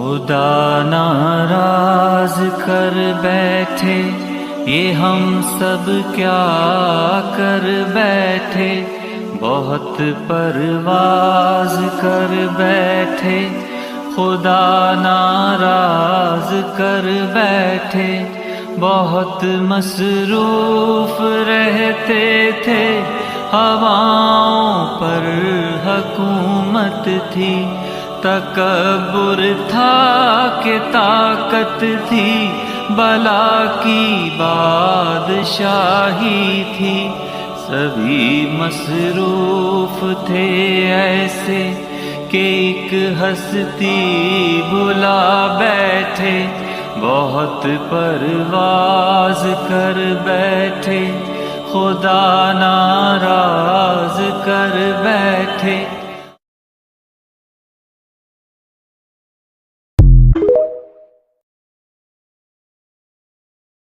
خدا ناراض کر بیٹھے، یہ ہم سب کیا کر بیٹھے، بہت پرواز کر بیٹھے، خدا ناراض کر بیٹھے، بہت مصروف رہتے تھے، ہواؤں پر حکومت تھی، تکبر تھا کہ طاقت تھی، بلا کی بادشاہی تھی، سبھی مصروف تھے ایسے کہ ایک ہستی بھلا بیٹھے، بہت پرواز کر بیٹھے، خدا ناراض کر بیٹھے،